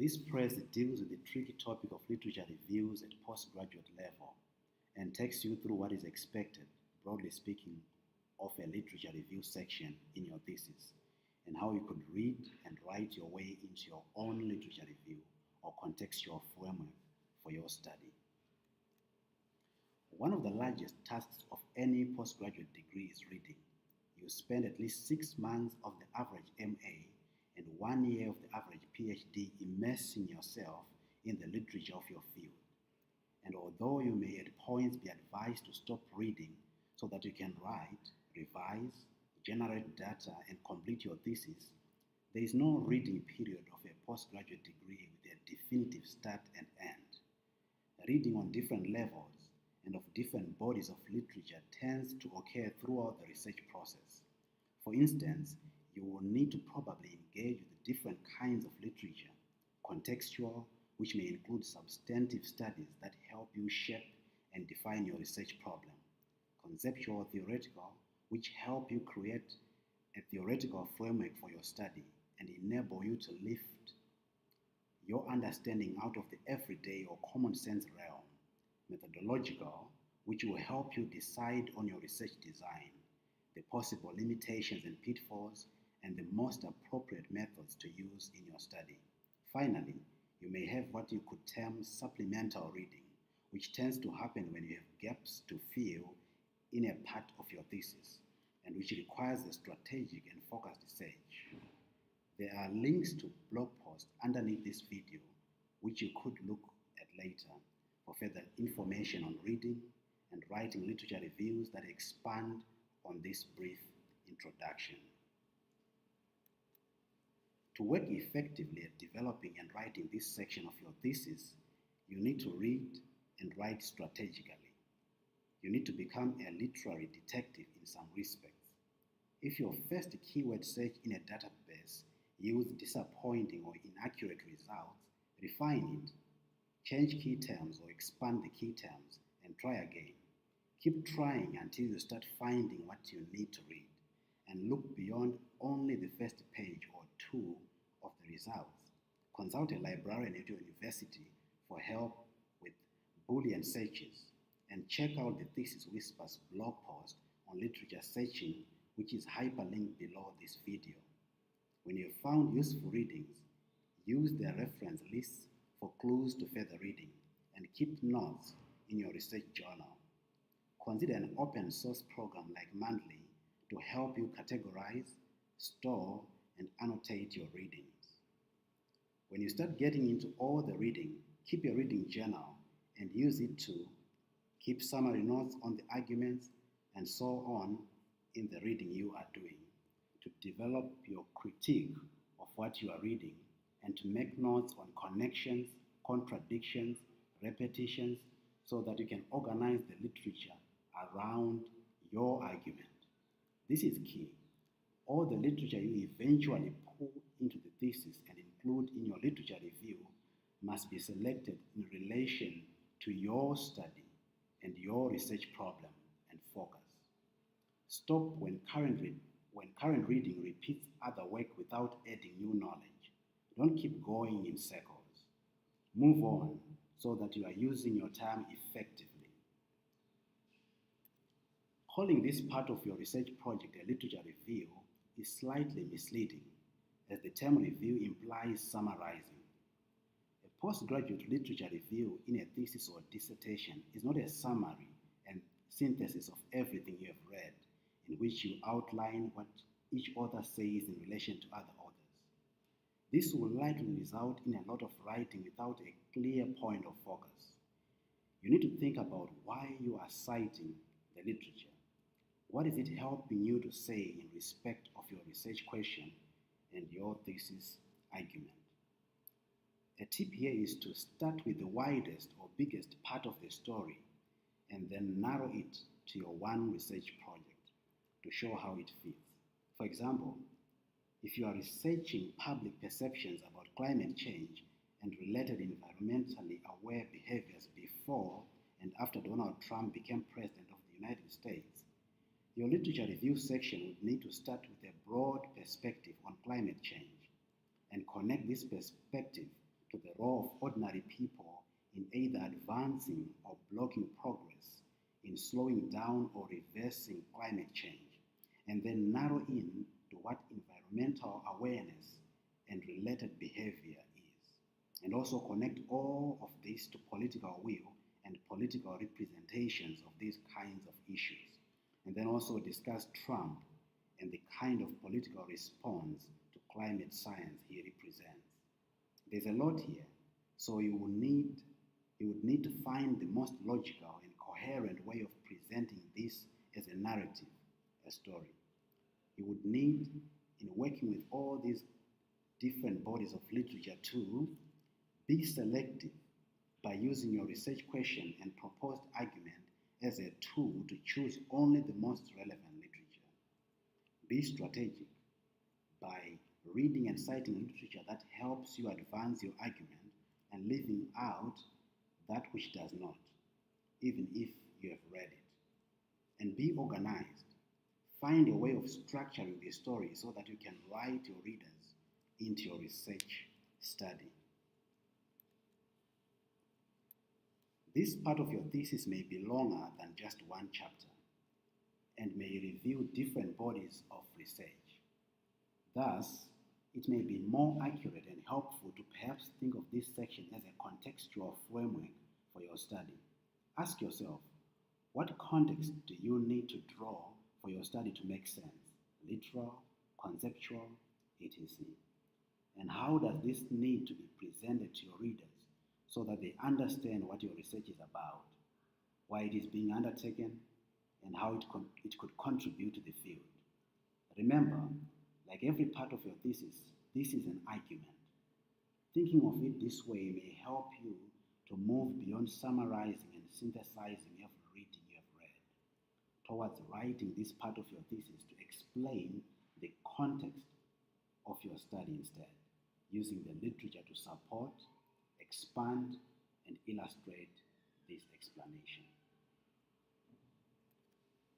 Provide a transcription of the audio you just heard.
This Prezi deals with the tricky topic of literature reviews at postgraduate level and takes you through what is expected, broadly speaking, of a literature review section in your thesis and how you could read and write your way into your own literature review or contextual framework for your study. One of the largest tasks of any postgraduate degree is reading. You spend at least 6 months of the average MA and 1 year of the average PhD immersing yourself in the literature of your field. And although you may at points be advised to stop reading so that you can write, revise, generate data, and complete your thesis, there is no reading period of a postgraduate degree with a definitive start and end. Reading on different levels and of different bodies of literature tends to occur throughout the research process. For instance, you will need to probably engage with different kinds of literature: contextual, which may include substantive studies that help you shape and define your research problem; conceptual theoretical, which help you create a theoretical framework for your study and enable you to lift your understanding out of the everyday or common sense realm; methodological, which will help you decide on your research design, the possible limitations and pitfalls, and the most appropriate methods to use in your study. Finally, you may have what you could term supplemental reading, which tends to happen when you have gaps to fill in a part of your thesis, and which requires a strategic and focused research. There are links to blog posts underneath this video, which you could look at later for further information on reading and writing literature reviews that expand on this brief introduction. To work effectively at developing and writing this section of your thesis, you need to read and write strategically. You need to become a literary detective in some respects. If your first keyword search in a database yields disappointing or inaccurate results, refine it, change key terms or expand the key terms, and try again. Keep trying until you start finding what you need to read, and look beyond only the first page or two of the results. Consult a librarian at your university for help with Boolean searches, and check out the Thesis Whispers blog post on literature searching, which is hyperlinked below this video. When you've found useful readings, use the reference lists for clues to further reading, and keep notes in your research journal. Consider an open source program like Mandly to help you categorize, store, and annotate your readings. When you start getting into all the reading, keep a reading journal and use it to keep summary notes on the arguments and so on in the reading you are doing, to develop your critique of what you are reading, and to make notes on connections, contradictions, repetitions, so that you can organize the literature around your argument. This is key. All the literature you eventually pull into the thesis and include in your literature review must be selected in relation to your study and your research problem and focus. Stop when current reading repeats other work without adding new knowledge. Don't keep going in circles. Move on so that you are using your time effectively. Calling this part of your research project a literature review is slightly misleading, as the term review implies summarizing. A postgraduate literature review in a thesis or dissertation is not a summary and synthesis of everything you have read, in which you outline what each author says in relation to other authors. This will likely result in a lot of writing without a clear point of focus. You need to think about why you are citing the literature. What is it helping you to say in respect of your research question and your thesis argument? A tip here is to start with the widest or biggest part of the story and then narrow it to your one research project to show how it fits. For example, if you are researching public perceptions about climate change and related environmentally aware behaviors before and after Donald Trump became President of the United States, your literature review section would need to start with a broad perspective on climate change and connect this perspective to the role of ordinary people in either advancing or blocking progress, in slowing down or reversing climate change, and then narrow in to what environmental awareness and related behavior is, and also connect all of this to political will and political representations of these kinds of issues, and then also discuss Trump and the kind of political response to climate science he represents. There's a lot here, so you would need to find the most logical and coherent way of presenting this as a narrative, a story. You would need, in working with all these different bodies of literature to be selective by using your research question and proposed argument as a tool to choose only the most relevant literature. Be strategic by reading and citing literature that helps you advance your argument and leaving out that which does not, even if you have read it. And be organized. Find a way of structuring the story so that you can write your readers into your research study. This part of your thesis may be longer than just one chapter and may reveal different bodies of research. Thus, it may be more accurate and helpful to perhaps think of this section as a contextual framework for your study. Ask yourself, what context do you need to draw for your study to make sense? Literal, conceptual, etc. And how does this need to be presented to your readers so that they understand what your research is about, why it is being undertaken, and how it could contribute to the field? Remember, like every part of your thesis, this is an argument. Thinking of it this way may help you to move beyond summarizing and synthesizing every reading you have read, towards writing this part of your thesis to explain the context of your study instead, using the literature to support, expand, and illustrate this explanation.